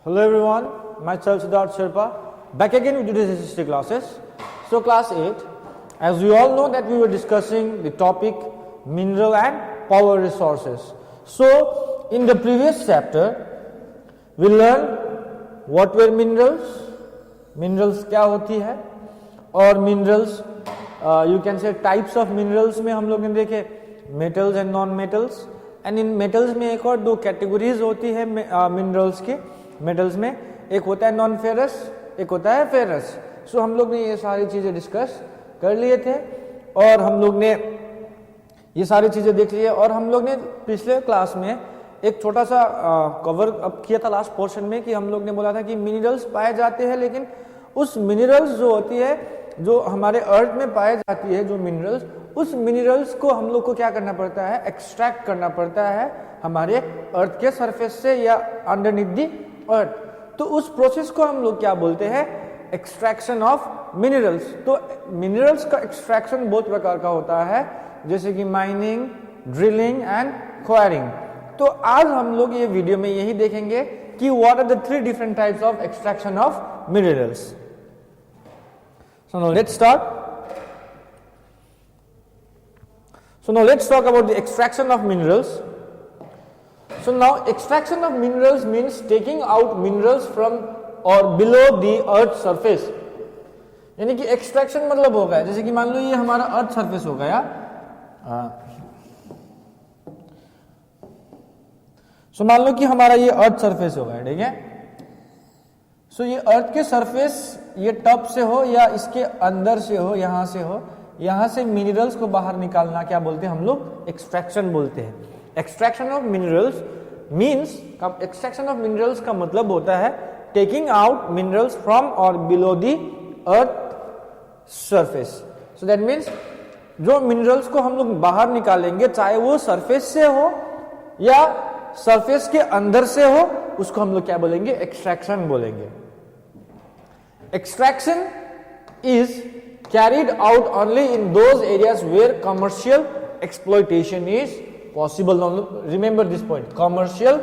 Hello everyone, myself Siddharth Sherpa, back again with today's history classes. So class 8, as we all know that we were discussing the topic mineral and power resources. So in the previous chapter, we learned what were minerals क्या होती है और minerals you can say types of minerals में हम लोग ने देखे metals and non-metals and in metals में एक और दो categories होती है minerals के मेटल्स में, एक होता है नॉन फेरस, एक होता है फेरस. सो हम लोग ने ये सारी चीजें डिस्कस कर लिए थे और हम लोग ने ये सारी चीजें देख ली है और हम लोग ने पिछले क्लास में एक छोटा सा कवर अप किया था लास्ट पोर्शन में कि हम लोग ने बोला था कि मिनरल्स पाए जाते हैं, लेकिन उस मिनरल्स जो होती है जो हमारे अर्थ में पाए जाती है जो मिनरल्स, उस मिनरल्स को हम लोग को क्या करना पड़ता है, एक्सट्रैक्ट करना पड़ता है हमारे अर्थ के सरफेस से या अंडरनीथ दी अर्थ. तो उस प्रोसेस को हम लोग क्या बोलते हैं, एक्सट्रैक्शन ऑफ मिनरल्स. तो मिनरल्स का एक्सट्रैक्शन बहुत प्रकार का होता है, जैसे कि माइनिंग, ड्रिलिंग एंड क्वायरिंग. तो आज हम लोग ये वीडियो में यही देखेंगे कि what are the 3 different types of extraction of minerals. So now let's start. So now let's talk about the extraction of minerals. So now extraction of minerals means taking out minerals from or below the earth surface. यानी कि extraction मतलब हो गया, जैसे कि मान लो ये हमारा अर्थ सरफेस हो गया. सो मान लो कि हमारा ये अर्थ सरफेस हो गया, ठीक है. सो ये अर्थ के सरफेस ये टॉप से हो या इसके अंदर से हो, यहां से हो, यहां से मिनरल्स को बाहर निकालना क्या बोलते हैं हम लोग, एक्सट्रैक्शन बोलते हैं. Extraction of minerals means, extraction of minerals का मतलब होता है टेकिंग आउट मिनरल्स फ्रॉम और below the earth surface. So that means जो मिनरल्स को हम लोग बाहर निकालेंगे, चाहे वो सरफेस से हो या सरफेस के अंदर से हो, उसको हम लोग क्या बोलेंगे, एक्सट्रैक्शन बोलेंगे. Extraction is carried out only in those areas where commercial exploitation is possible. Now remember this point, commercial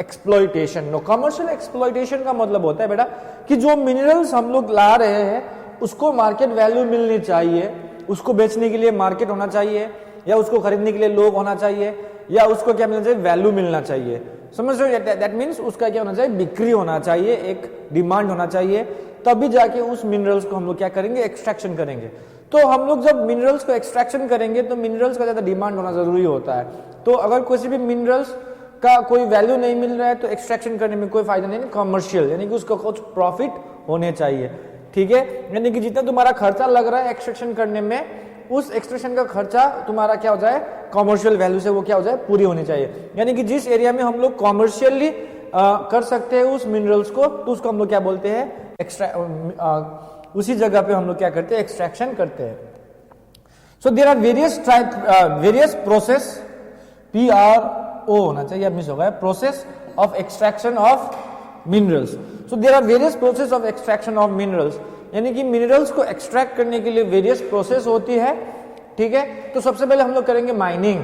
exploitation. No, commercial exploitation का मतलब होता है बेटा कि जो मिनरल्स हम लोग ला रहे हैं उसको मार्केट वैल्यू मिलनी चाहिए, उसको बेचने के लिए मार्केट होना चाहिए या उसको खरीदने के लिए लोग होना चाहिए या उसको क्या मिलना चाहिए, वैल्यू मिलना चाहिए. समझ रहे हो? दैट मीन्स उसका क्या होना चाहिए, बिक्री होना चाहिए, एक डिमांड होना चाहिए, तभी जाके उस मिनरल्स को हम लोग क्या करेंगे, एक्सट्रैक्शन करेंगे. तो हम लोग जब मिनरल्स को एक्सट्रैक्शन करेंगे तो मिनरल्स का ज्यादा डिमांड होना जरूरी होता है. तो अगर किसी भी मिनरल्स का कोई वैल्यू नहीं मिल रहा है तो एक्सट्रैक्शन करने में कोई फायदा नहीं. कमर्शियल यानी कि उसको कुछ प्रॉफिट होने चाहिए, ठीक है. यानी कि जितना तुम्हारा खर्चा लग रहा है एक्सट्रैक्शन करने में, उस एक्सट्रैक्शन का खर्चा तुम्हारा क्या हो जाए, कमर्शियल वैल्यू से वो क्या हो जाए, पूरी होनी चाहिए. यानी कि जिस एरिया में हम लोग कमर्शियली कर सकते हैं उस मिनरल्स को, तो उसको हम लोग क्या बोलते हैं, उसी जगह पे हम लोग क्या करते हैं, एक्सट्रैक्शन करते हैं. So there are various process, PRO होना चाहिए, अब मिस हो गया, process of extraction of minerals. So there are various process of extraction of minerals. यानी कि मिनरल्स को एक्सट्रैक्ट करने के लिए वेरियस प्रोसेस होती है, ठीक है. तो सबसे पहले हम लोग करेंगे mining.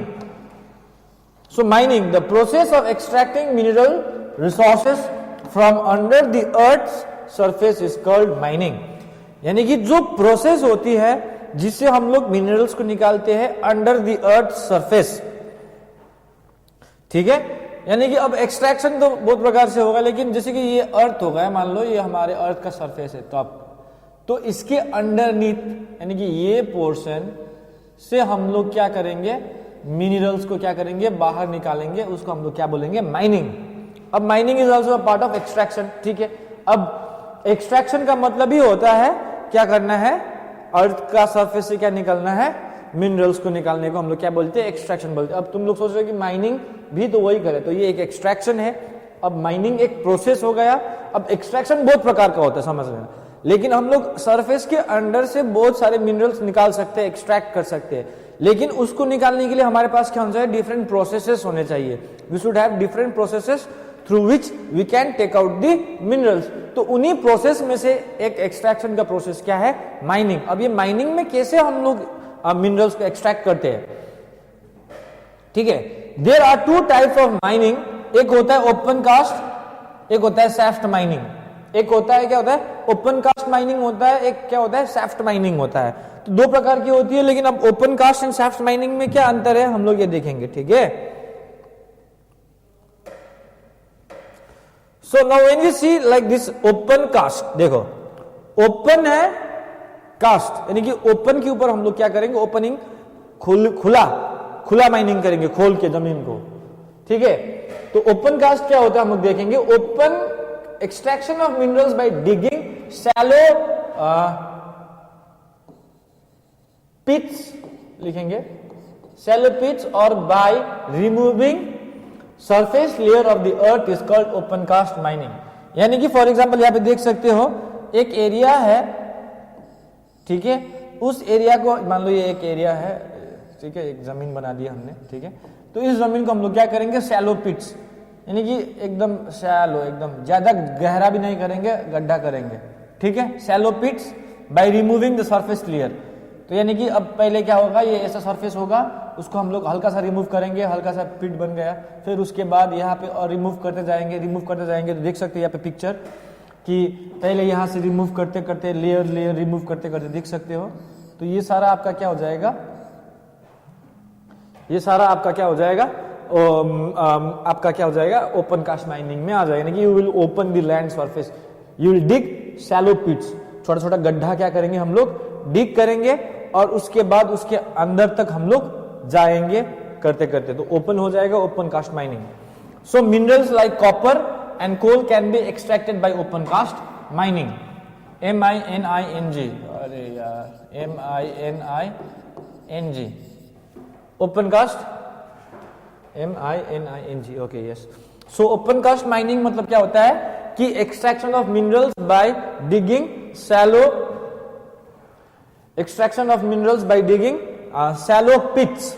So mining, the process of extracting mineral resources from under the earth surface is called mining. यानी कि जो प्रोसेस होती है जिससे हम लोग मिनरल्स को निकालते हैं अंडर द अर्थ सरफेस, ठीक है. यानी कि अब एक्सट्रैक्शन तो बहुत प्रकार से होगा, लेकिन जैसे कि ये अर्थ होगा, मान लो ये हमारे अर्थ का सरफेस है टॉप, तो इसके अंडरनीथ यानी कि ये पोर्शन से हम लोग क्या करेंगे, मिनरल्स को क्या करेंगे, बाहर निकालेंगे, उसको हम लोग क्या बोलेंगे, माइनिंग. अब mining is also part of extraction, ठीक है. अब एक्सट्रैक्शन का मतलब ही होता है क्या करना है, अर्थ का सरफेस से क्या निकालना है, मिनरल्स को निकालने को हम लोग क्या बोलते हैं, एक्सट्रैक्शन बोलते हैं. अब तुम लोग सोच रहे हो कि माइनिंग भी तो वही करे, तो ये एक एक्सट्रैक्शन है. अब माइनिंग एक प्रोसेस हो गया. अब एक्सट्रैक्शन बहुत प्रकार का होता है, समझ लेना. लेकिन हम लोग सरफेस के अंडर से बहुत सारे मिनरल्स निकाल सकते हैं, एक्सट्रैक्ट कर सकते हैं, लेकिन उसको निकालने के लिए हमारे पास क्या होना चाहिए, डिफरेंट प्रोसेसेस होने चाहिए. We should have different processes through which we can take out the minerals. तो उन्हीं प्रोसेस में से एक एक्सट्रैक्शन का प्रोसेस क्या है, माइनिंग. अब ये माइनिंग में कैसे हम लोग मिनरल्स को एक्सट्रैक्ट करते हैं, ठीक है. There are 2 types of mining. एक होता है ओपन कास्ट, एक होता है सैफ्ट माइनिंग, एक होता है क्या होता है ओपन कास्ट माइनिंग होता है, एक क्या होता है सैफ्ट माइनिंग होता है। तो दो प्रकार की होती है, लेकिन अब open cast and shaft mining में क्या अंतर है हम लोग ये देखेंगे, ठीक है। So now when we see like this open cast, देखो ओपन है कास्ट, यानी कि ओपन के ऊपर हम लोग क्या करेंगे, ओपनिंग खुला माइनिंग करेंगे, खोल के जमीन को, ठीक है। तो ओपन कास्ट क्या होता है हम लोग देखेंगे, open extraction of minerals by digging shallow pits, लिखेंगे शैलो पिट्स, और by removing surface layer of the earth is called open cast mining. यानी कि फॉर एग्जांपल यहां पे देख सकते हो एक एरिया है, ठीक है, उस एरिया को मान लो ये एक एरिया है, ठीक है, एक जमीन बना दिया हमने, ठीक है। तो इस जमीन को हम लोग क्या करेंगे, शैलो पिट्स, यानी कि एकदम शैलो, एकदम ज्यादा गहरा भी नहीं करेंगे, गड्ढा करेंगे, ठीक है, shallow pits by removing the surface layer. तो यानी कि अब पहले क्या होगा, ये ऐसा सरफेस होगा, उसको हम लोग हल्का सा रिमूव करेंगे, हल्का सा पिट बन गया, फिर उसके बाद यहाँ पे और रिमूव करते जाएंगे। तो देख सकते हैं यहाँ पे पिक्चर कि पहले यहाँ से रिमूव करते करते लेयर रिमूव करते करते देख सकते हो। तो ये सारा आपका क्या हो जाएगा, ये सारा आपका क्या हो जाएगा, आपका क्या हो जाएगा, ओपन कास्ट माइनिंग में आ जाएगा। यानी कि you will open the land surface, you will dig shallow pits, छोटा छोटा गड्ढा क्या करेंगे हम लोग, डिग करेंगे, और उसके बाद उसके अंदर तक हम लोग जाएंगे करते करते, तो ओपन हो जाएगा open cast mining. So minerals like copper and coal can be extracted by open cast mining. MINING, अरे यार MINING, open cast MINING, okay yes. So open cast mining मतलब क्या होता है कि extraction of minerals by digging shallow, extraction of minerals by digging shallow pits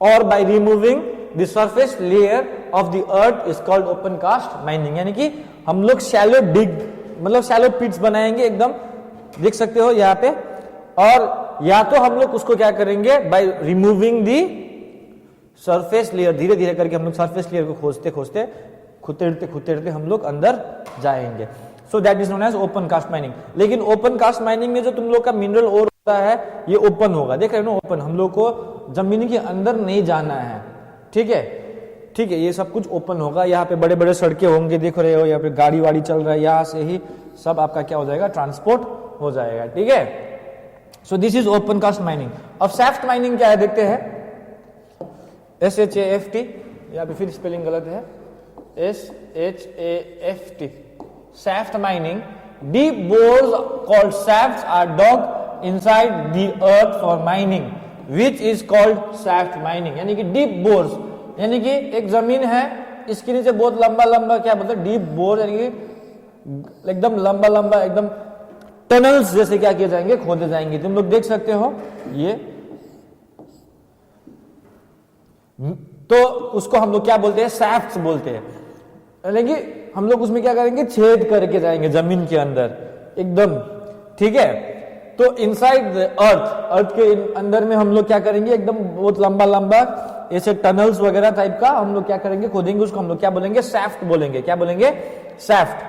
or by removing the surface layer of the earth is called open cast mining। यानी कि हम लोग shallow dig मतलब shallow pits बनाएंगे, एकदम देख सकते हो यहाँ पे, और या तो हम लोग उसको क्या करेंगे by removing the surface layer, धीरे धीरे करके हम लोग surface layer को खोजते खोजते खुतेरते हम लोग अंदर जाएंगे। So that is known as open cast mining. लेकिन ओपन कास्ट माइनिंग में जो तुम लोग का मिनरल ओर होता है ये ओपन होगा, देख रहे हो ना, ओपन, हम लोग को जमीन के अंदर नहीं जाना है, ठीक है, ठीक है, ये सब कुछ ओपन होगा। यहाँ पे बड़े बड़े सड़कें होंगे, देख रहे हो, यहाँ पे गाड़ी वाड़ी चल रहा है, यहाँ से ही सब आपका क्या हो जाएगा, ट्रांसपोर्ट हो जाएगा, ठीक है। So this is open cast mining. अब सैफ्ट माइनिंग क्या है देखते हैं, SHAFT, यहाँ पे फिर स्पेलिंग गलत है, SHAFT, shaft mining। Deep bores called shafts are dug inside the earth for mining, which is called shaft mining। यानी कि deep bores, यानी कि एक जमीन है, इसके नीचे बहुत लंबा लंबा क्या बोलते हैं, डीप बोर, यानी कि एकदम लंबा लंबा एकदम टनल्स जैसे क्या किए जाएंगे, खोदे जाएंगे। तुम लोग देख सकते हो ये, तो उसको हम लोग क्या बोलते हैं, शैफ्ट्स बोलते हैं। यानी कि हम लोग उसमें क्या करेंगे, छेद करके जाएंगे जमीन के अंदर एकदम, ठीक है। तो इनसाइड अर्थ के अंदर में हम लोग क्या करेंगे, एकदम बहुत लंबा लंबा ऐसे टनल्स वगैरह टाइप का हम लोग क्या करेंगे, खोदेंगे, उसको हम लोग क्या बोलेंगे, शैफ्ट बोलेंगे। क्या बोलेंगे, शैफ्ट।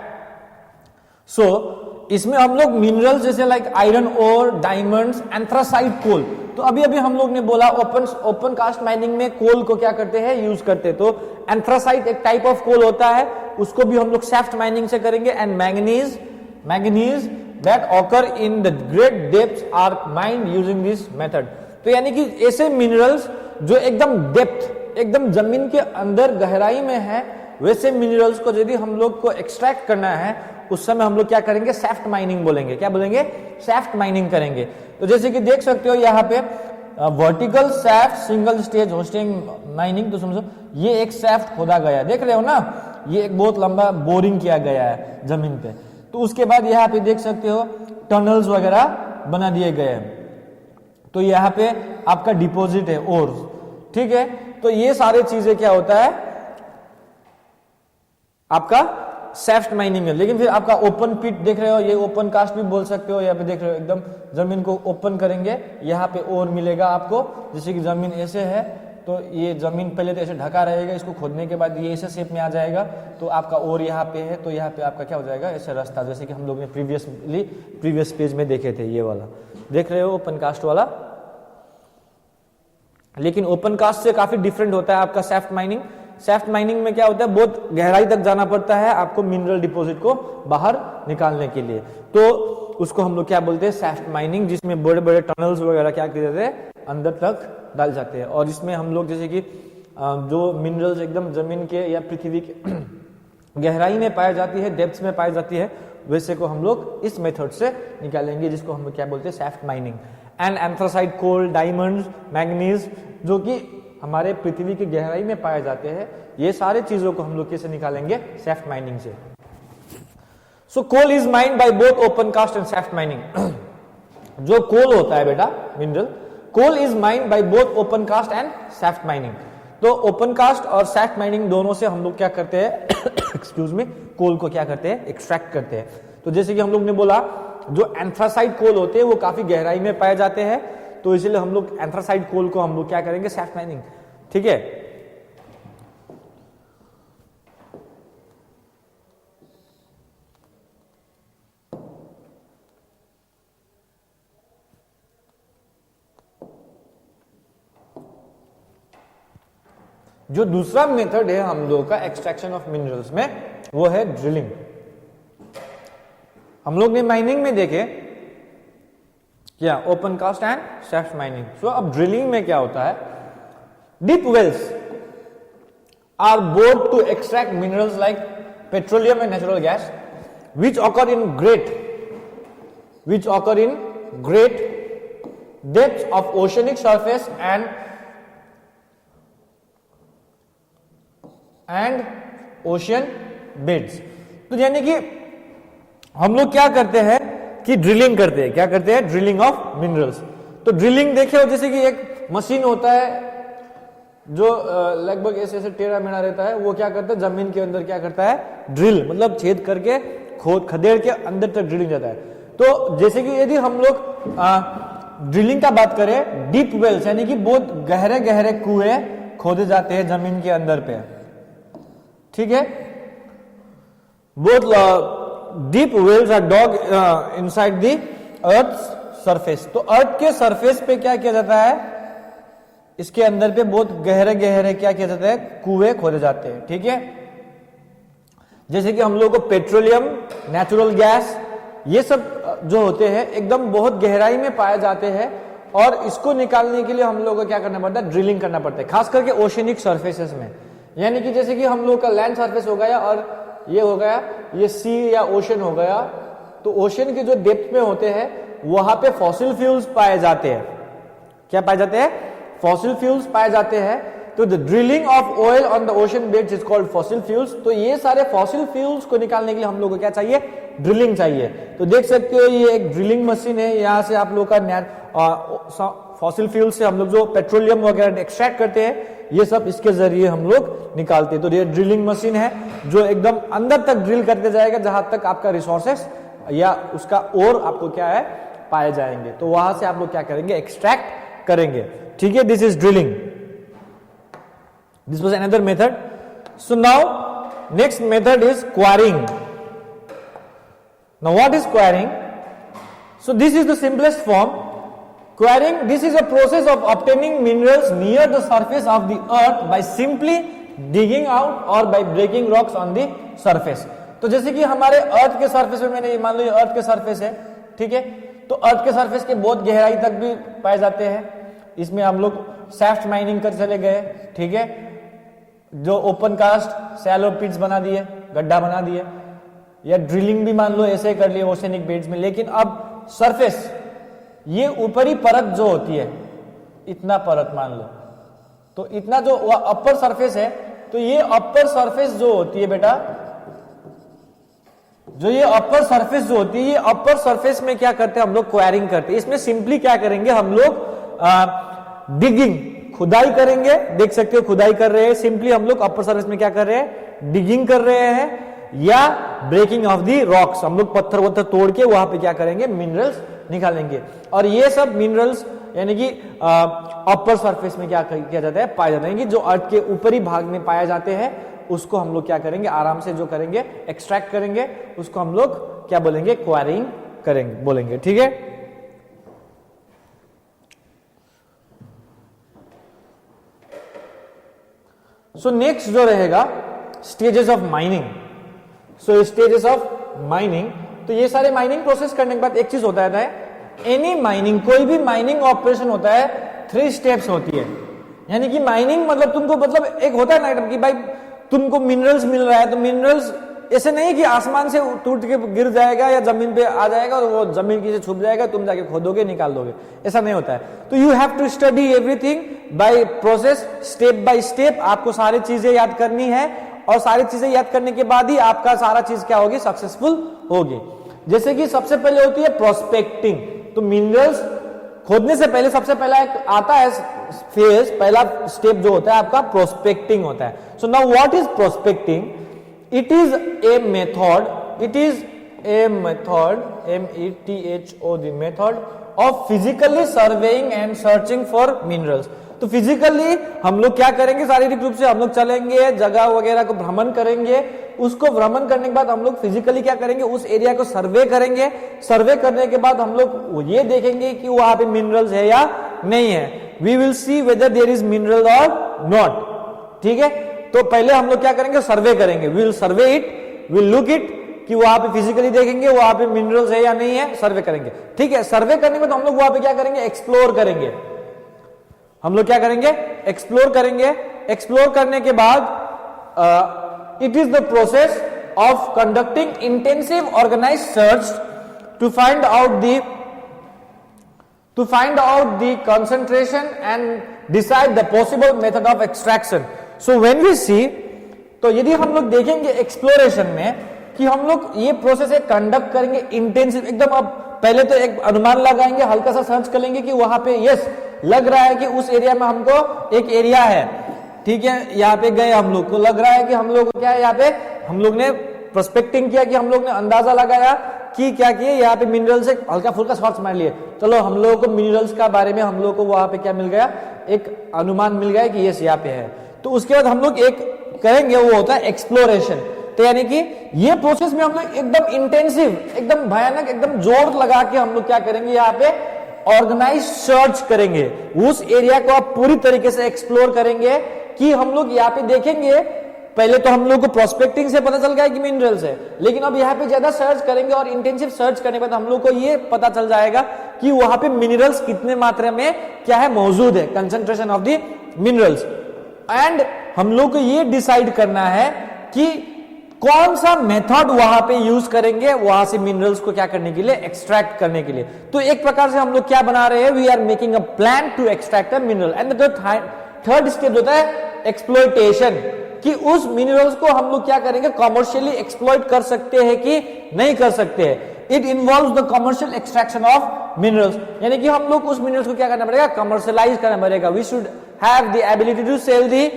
सो इसमें हम लोग मिनरल्स जैसे like iron ore, diamonds, anthracite, coal. तो अभी अभी हम लोग ने बोला ओपन कास्ट माइनिंग में कोल को क्या करते हैं, यूज करते हैं। तो एंथ्रासाइट एक टाइप ऑफ कोल होता है, उसको भी हम लोग सैफ्ट माइनिंग से करेंगे। And manganese that occur in the great depths are mined using this method. तो यानी कि ऐसे मिनरल्स जो एकदम डेप्थ, एकदम जमीन के अंदर गहराई में है, वैसे मिनरल्स को यदि हम लोग को एक्सट्रैक्ट करना है, उस समय हम लोग क्या करेंगे, सैफ्ट माइनिंग बोलेंगे। क्या बोलेंगे, सैफ्ट माइनिंग करेंगे। तो जैसे कि देख सकते हो यहाँ पे vertical shaft single stage hosting mining. तो समझो ये एक सैफ्ट खोदा गया, देख रहे हो ना, ये एक बहुत लंबा बोरिंग किया गया है जमीन पे। तो उसके बाद यहाँ पे देख सकते हो टनल्स वगैरह बना दिए गए हैं। तो यहाँ पे आपका डिपॉजिट है ओर, ठीक है। तो ये सारे चीजें क्या होता है आपका सैफ्ट माइनिंग में। लेकिन फिर आपका ओपन पिट देख रहे हो, ये ओपन कास्ट भी बोल सकते हो। यहाँ पे देख रहे हो एकदम जमीन को ओपन करेंगे, यहाँ पे ओर मिलेगा आपको, जैसे कि जमीन ऐसे है, तो ये जमीन पहले तो ऐसे ढका रहेगा, इसको खोदने के बाद ये ऐसे शेप में आ जाएगा, तो आपका ओर यहाँ पे है, तो यहाँ पे आपका क्या हो जाएगा, ऐसे रास्ता, जैसे कि हम लोग ने प्रीवियस पेज में देखे थे, ये वाला देख रहे हो ओपन कास्ट वाला। लेकिन ओपन कास्ट से काफी डिफरेंट होता है आपका सैफ्ट माइनिंग। सैफ्ट माइनिंग में क्या होता है, बहुत गहराई तक जाना पड़ता है आपको मिनरल डिपॉजिट को बाहर निकालने के लिए, तो उसको हम लोग क्या बोलते हैं, सैफ्ट माइनिंग, जिसमें बड़े बड़े टनल्स वगैरह क्या किए जाते हैं, अंदर तक डाल जाते हैं। और इसमें हम लोग जैसे कि जो मिनरल्स एकदम जमीन के या पृथ्वी के गहराई में पाई जाती है, डेप्थ्स में पाई जाती है, वैसे को हम लोग इस मेथड से निकालेंगे, जिसको हम लोग क्या बोलते हैं, shaft mining. And anthracite, coal, diamond, manganese, जो कि हमारे पृथ्वी की गहराई में पाए जाते हैं, ये सारे चीजों को हम लोग कैसे निकालेंगे, सैफ्ट माइनिंग से। So coal is mined by both open cast and shaft mining. जो कोल होता है बेटा mineral, coal is mined by both open cast and shaft mining. तो ओपन कास्ट और सैफ्ट माइनिंग दोनों से हम लोग क्या करते हैं एक्सक्यूज मी, कोल को क्या करते हैं, एक्सट्रैक्ट करते हैं। तो जैसे कि हम लोग ने बोला, जो एंथ्रासाइट कोल होते हैं वो काफी गहराई में पाए जाते हैं, तो इसलिए हम लोग एंथ्रासाइट कोल को हम लोग क्या करेंगे, सैफ्ट माइनिंग, ठीक है। जो दूसरा मेथड है हम लोग का एक्सट्रैक्शन ऑफ मिनरल्स में, वो है ड्रिलिंग। हम लोग ने माइनिंग में देखे क्या, open cast and shaft mining. So अब ड्रिलिंग में क्या होता है, deep wells are bored to extract minerals like petroleum and natural gas which occur in great depths of oceanic surface and ocean beds। तो यानी कि हम लोग क्या करते हैं कि ड्रिलिंग करते हैं, क्या करते हैं, ड्रिलिंग ऑफ मिनरल्स। तो ड्रिलिंग देखे हो, जैसे कि एक मशीन होता है जो लगभग ऐसे ऐसे टेढ़ा मेढ़ा रहता है, वो क्या करता है, जमीन के अंदर क्या करता है, ड्रिल, मतलब छेद करके खदेड़ के अंदर तक ड्रिलिंग जाता है। तो जैसे कि यदि हम लोग ड्रिलिंग का बात करें, डीप वेल्स यानी कि बहुत गहरे गहरे कुएं खोदे जाते हैं जमीन के अंदर पे, ठीक है। बहुत deep wells are dug inside the earth surface. तो अर्थ के सरफेस पे क्या किया जाता है, इसके अंदर पे बहुत गहरे गहरे क्या किया जाता है, कुएं खोदे जाते हैं, ठीक है। जैसे कि हम लोग को पेट्रोलियम, नेचुरल गैस, ये सब जो होते हैं एकदम बहुत गहराई में पाए जाते हैं, और इसको निकालने के लिए हम लोग को क्या करना पड़ता है, ड्रिलिंग करना पड़ता है, खास करके ओशनिक सरफेसेस में। यानी कि जैसे कि हम लोग का लैंड सरफेस हो गया और ये हो गया, ये सी या ओशन हो गया, तो ओशन के जो डेप्थ में होते हैं वहां पे फॉसिल फ्यूल्स पाए जाते हैं। क्या पाए जाते हैं, फॉसिल फ्यूल्स पाए जाते हैं। तो the drilling of oil on the ocean beds is called fossil fuels. तो ये सारे फॉसिल फ्यूल्स को निकालने के लिए हम लोग को क्या चाहिए, ड्रिलिंग चाहिए। तो देख सकते हो ये एक ड्रिलिंग मशीन है, यहां से आप लोग का फॉसिल फ्यूल से हम लोग जो पेट्रोलियम वगैरह एक्सट्रैक्ट करते हैं, ये सब इसके जरिए हम लोग निकालते हैं। तो ये ड्रिलिंग मशीन है जो एकदम अंदर तक ड्रिल करते जाएगा जहां तक आपका रिसोर्सेस या उसका ओर आपको क्या है, पाए जाएंगे। तो वहां से आप लोग क्या करेंगे, एक्सट्रैक्ट करेंगे, ठीक है। This is drilling. This was another method. So now next method is quarrying. Now what is quarrying? So this is the simplest form. Quarrying, this is a process of obtaining minerals near the surface of the earth by simply digging out or by breaking rocks on the surface. तो जैसे कि हमारे अर्थ के surface में, मैंने मान लो ये अर्थ के सरफेस है, ठीक है। तो अर्थ के सरफेस के बहुत गहराई तक भी पाए जाते हैं। इसमें हम लोग सैफ्ट माइनिंग कर चले गए, ठीक है। जो ओपन कास्ट सैलो पिट्स बना दिए, गड्ढा बना दिए, या ड्रिलिंग भी मान लो ऐसे कर लिए ओशनिक बेड्स में। लेकिन अब सरफेस, ये ऊपरी परत जो होती है, इतना परत मान लो, तो इतना जो अपर सरफेस है, तो ये अपर सरफेस जो होती है बेटा, जो ये अपर सरफेस जो होती है, ये अपर सरफेस में क्या करते हैं हम लोग, क्वायरिंग करते हैं। इसमें सिंपली क्या करेंगे हम लोग, डिगिंग, खुदाई करेंगे। देख सकते हो खुदाई कर रहे हैं, सिंपली हम लोग अपर सरफेस में क्या कर रहे हैं, डिगिंग कर रहे हैं, या ब्रेकिंग ऑफ दी रॉक्स, हम लोग पत्थर वत्थर तोड़ के वहां पे क्या करेंगे, मिनरल्स निकालेंगे। और ये सब मिनरल्स यानी कि अपर सरफेस में क्या किया जाता है, पाया जाता है कि जो अर्थ के ऊपरी भाग में पाए जाते हैं उसको हम लोग क्या करेंगे, आराम से जो करेंगे एक्सट्रैक्ट करेंगे, उसको हम लोग क्या बोलेंगे, क्वायरिंग करेंगे बोलेंगे, ठीक है। सो नेक्स्ट जो रहेगा stages of mining. So stages of mining, तो ये सारे माइनिंग प्रोसेस करने के बाद एक चीज होता है, एनी माइनिंग, कोई भी माइनिंग ऑपरेशन होता है 3 स्टेप्स होती है। यानी कि माइनिंग मतलब तुमको मतलब एक होता है ना कि भाई तुमको मिनरल्स मिल रहा है, तो मिनरल्स ऐसे नहीं कि आसमान से टूट के गिर जाएगा या जमीन पे आ जाएगा और वो जमीन की से छुप जाएगा, तुम जाके खोदोगे निकाल दोगे, ऐसा नहीं होता है। तो you have to study everything by process, step by step. आपको सारी चीजें याद करनी है और सारी चीजें याद करने के बाद ही आपका सारा चीज क्या होगी, सक्सेसफुल होगी। जैसे कि सबसे पहले होती है प्रोस्पेक्टिंग। तो मिनरल्स खोदने से पहले सबसे पहला एक आता है फेज, पहला स्टेप जो होता है आपका प्रोस्पेक्टिंग होता है। So now what is prospecting? It is a method, METHOD, the method of physically surveying and searching for minerals। तो फिजिकली हम लोग क्या करेंगे, शारीरिक रूप से हम लोग चलेंगे, जगह वगैरह को भ्रमण करेंगे, उसको भ्रमण करने के बाद हम लोग फिजिकली क्या करेंगे, उस एरिया को सर्वे करेंगे। सर्वे करने के बाद हम लोग ये देखेंगे कि वहां पे मिनरल्स है या नहीं है। We will see whether there is mineral और नॉट, ठीक है। तो पहले हम लोग क्या करेंगे, सर्वे करेंगे, we will survey it, will look it, कि वहां पे फिजिकली देखेंगे वहां पे मिनरल्स है या नहीं है, सर्वे करेंगे, ठीक है। सर्वे करने के बाद हम लोग वहां पे क्या करेंगे, एक्सप्लोर करेंगे। हम लोग क्या करेंगे, एक्सप्लोर करेंगे। एक्सप्लोर करने के बाद it is the process of conducting intensive organised search to find out the concentration and decide the possible method of extraction. So when we see, तो यदि हम लोग देखेंगे एक्सप्लोरेशन में कि हम लोग ये प्रोसेस एक कंडक्ट करेंगे इंटेंसिव एकदम। अब पहले तो एक अनुमान लगाएंगे, हल्का सा सर्च करेंगे कि वहां पे यस लग रहा है कि उस एरिया में हमको एक एरिया है, ठीक है, यहाँ पे गए हम लोग को लग रहा है कि हम लोग क्या है, यहाँ पे हम लोग ने प्रोस्पेक्टिंग किया कि हम लोग ने अंदाजा लगाया कि क्या किए, यहाँ पे मिनरल्स एक हल्का फुल्का सर्च मार लिए, चलो हम लोगों को मिनरल्स का बारे में हम लोग को वहां पे क्या मिल गया, एक अनुमान मिल गया कि यस यहाँ पे है। तो उसके बाद हम लोग एक करेंगे, वो होता है एक्सप्लोरेशन। तो यानी कि ये प्रोसेस में हम लोग एकदम इंटेंसिव, एकदम भयानक, एकदम जोर लगा के हम लोग क्या करेंगे, यहाँ पे ऑर्गेनाइज सर्च करेंगे। उस एरिया को आप पूरी तरीके से एक्सप्लोर करेंगे कि हम लोग यहाँ पे देखेंगे। पहले तो हम लोग को प्रोस्पेक्टिंग से पता चल गया कि मिनरल्स है, लेकिन अब यहाँ पे ज्यादा सर्च करेंगे और इंटेंसिव सर्च करने के बाद हम लोग को ये पता चल जाएगा कि वहां पे मिनरल्स कितने मात्रा में क्या है, मौजूद है, concentration of the minerals. And हम लोग को ये डिसाइड करना है कि कौन सा मेथड वहां पे यूज करेंगे वहां से मिनरल्स को क्या करने के लिए, एक्सट्रैक्ट करने के लिए। तो एक प्रकार से हम लोग क्या बना रहे हैं, we are making a plan to extract a mineral. And the third step होता है एक्सप्लॉयटेशन, कि उस मिनरल्स को हम लोग क्या करेंगे, कमर्शियली एक्सप्लॉइट कर सकते हैं कि नहीं कर सकते हैं। It involves the commercial extraction of minerals, यानी कि हम लोग उस मिनरल्स को क्या करना पड़ेगा, कमर्शियलाइज करना पड़ेगा। We should have the ability to sell the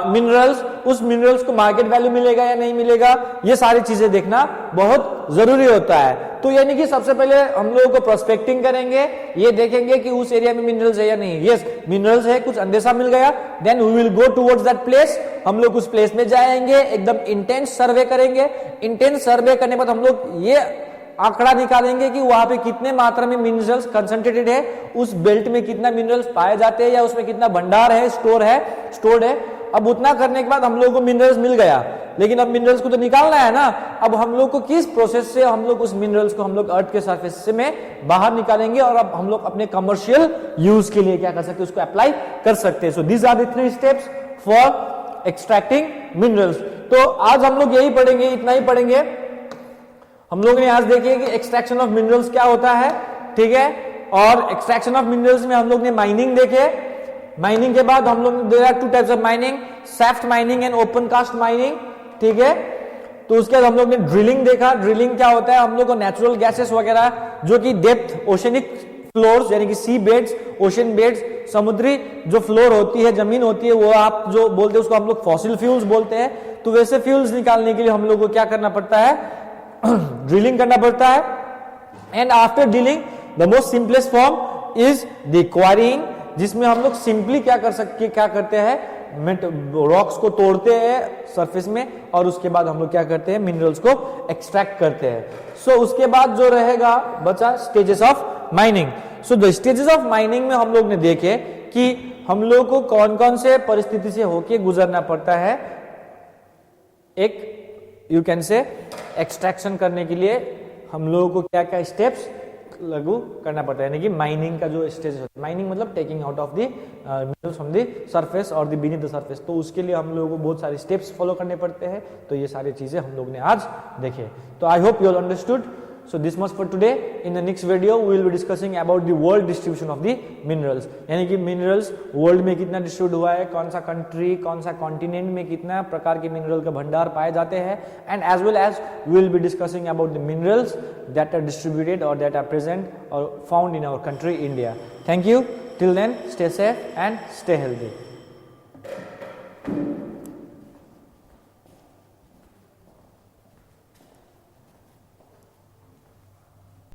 minerals. उस मिनरल्स को मार्केट वैल्यू मिलेगा या नहीं मिलेगा, ये सारी चीजें देखना बहुत जरूरी होता है। तो यानी कि सबसे पहले हम लोगों को प्रोस्पेक्टिंग करेंगे, ये देखेंगे कि उस एरिया में मिनरल्स है या नहीं। यस मिनरल्स है, कुछ अंदेशा मिल गया, then we will go towards that place. हम लोग उस प्लेस में जाएंगे, एकदम इंटेंस सर्वे करेंगे। इंटेंस सर्वे करने के बाद हम लोग ये आंकड़ा निकालेंगे कि वहां पे कितने मात्रा में मिनरल्स कंसंट्रेटेड है, उस बेल्ट में कितना मिनरल्स पाए जाते हैं या उसमें कितना भंडार है, स्टोर्ड है। अब उतना करने के बाद हम लोग को मिनरल्स मिल गया, लेकिन अब मिनरल्स को तो निकालना है ना। अब हम लोग को किस प्रोसेस से हम लोग उस मिनरल्स को हम लोग अर्थ के सरफेस से में बाहर निकालेंगे और अब हम लोग अपने कमर्शियल यूज के लिए क्या कर सकते हैं, उसको अप्लाई कर सकते हैं। So these are the 3 steps for extracting minerals. तो आज हम लोग यही पढ़ेंगे, इतना ही पढ़ेंगे। हम लोग ने आज देखिए कि एक्सट्रैक्शन ऑफ मिनरल्स क्या होता है, ठीक है। और एक्सट्रैक्शन ऑफ मिनरल्स में हम लोग ने माइनिंग देखे। माइनिंग के बाद हम लोग there are 2 types of mining, shaft mining and open cast mining, ठीक है। तो उसके बाद हम लोग ने ड्रिलिंग देखा। ड्रिलिंग क्या होता है, हम लोग को नेचुरल गैसेस वगैरह जो कि डेप्थ ओशनिक फ्लोर्स यानी कि सी बेड्स, ओशन बेड्स, समुद्री जो फ्लोर होती है, जमीन होती है, वो आप जो बोलते हैं उसको हम लोग फॉसिल फ्यूल्स बोलते हैं। तो वैसे फ्यूल्स निकालने के लिए हम लोग को क्या करना पड़ता है, ड्रिलिंग करना पड़ता है। And after drilling the most simplest form is the acquiring, जिसमें हम लोग सिंपली क्या करते हैं, रॉक्स को तोड़ते हैं सरफेस में और उसके बाद हम लोग क्या करते हैं, मिनरल्स को एक्सट्रैक्ट करते हैं. सो उसके बाद जो रहेगा बचा stages of mining. So the stages of mining में हम लोग ने देखे कि हम लोग को कौन कौन से परिस्थिति से होके गुजरना पड़ता है. एक यू कैन से एक्सट्रैक्शन करने के लिए हम लोगों को क्या क्या स्टेप्स लागू करना पड़ता है, यानी कि माइनिंग का जो स्टेज होता है. माइनिंग मतलब taking out of the minerals from the surface और द बीनीथ द सरफेस. तो उसके लिए हम लोगों को बहुत सारे स्टेप्स फॉलो करने पड़ते हैं. तो ये सारी चीजें हम लोग ने आज देखे. तो I hope you all understood. So this much for today. In the next video we will be discussing about the world distribution of the minerals. यानी कि minerals world में कितना डिस्ट्रीब्यूट हुआ है, कौन सा कंट्री, कौन सा कॉन्टिनेंट में कितना प्रकार के मिनरल का भंडार पाए जाते हैं, and as well as we will be discussing about the minerals that are distributed or that are present or found in our country India. Thank you. Till then, stay safe and stay healthy.